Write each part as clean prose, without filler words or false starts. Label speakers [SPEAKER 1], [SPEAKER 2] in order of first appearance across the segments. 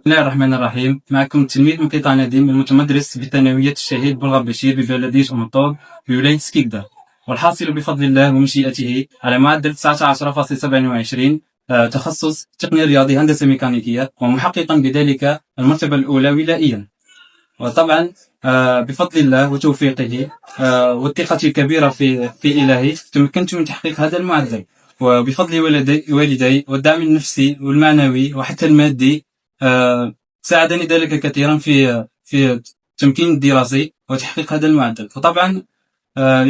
[SPEAKER 1] بسم الله الرحمن الرحيم. معكم التلميذ مقيطع نديم المتمدرس بثانوية الشهيد بلغة بشير ببلدية أمطوب بولاية سكيكدا، والحاصل بفضل الله ومشيئته على معدل 19.27 تخصص تقنية رياضي هندسة ميكانيكية، ومحققا بذلك المرتبة الأولى ولائيا. وطبعا بفضل الله وتوفيقه والثقة الكبيرة في إلهي تمكنت من تحقيق هذا المعدل، وبفضل والدي والدعم النفسي والمعنوي وحتى المادي ساعدني ذلك كثيرا في تمكين الدراسي وتحقيق هذا المعدل. وطبعا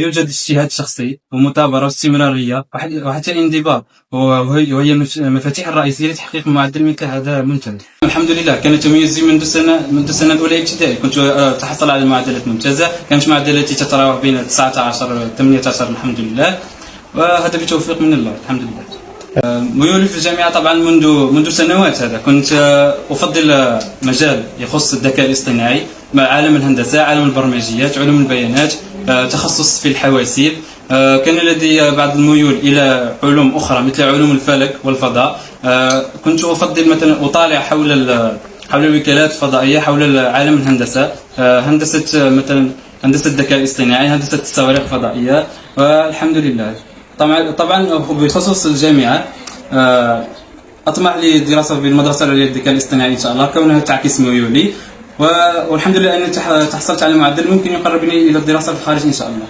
[SPEAKER 1] يوجد اجتهاد شخصي ومثابرة واستمرارية وحتى الانضباط، وهي المفاتيح الرئيسية لتحقيق معدل مثل هذا ممتاز. الحمد لله كان تميزي منذ السنة الأولى ابتدائي، كنت أتحصل على معدلات ممتازة، كانت معدلاتي تتراوح بين 19 و 18 الحمد لله، وهذا بتوفيق من الله الحمد لله. ميولي في الجامعة طبعا منذ سنوات، هذا كنت أفضل مجال يخص الذكاء الاصطناعي مع عالم الهندسة، عالم البرمجيات، علوم البيانات، تخصص في الحواسيب. كان لدي بعض الميول إلى علوم أخرى مثل علوم الفلك والفضاء. كنت أفضل مثلا أطالع حول الوكالات الفضائية، حول عالم الهندسة، هندسة مثلا هندسة الذكاء الاصطناعي، هندسة الصواريخ الفضائية، والحمد لله. طبعا بخصوص الجامعة أطمح للدراسة بالمدرسة العليا للذكاء الاصطناعي إن شاء الله، كونها تعكس ميولي، والحمد لله أني تحصلت على معدل ممكن يقربني إلى الدراسة في الخارج إن شاء الله.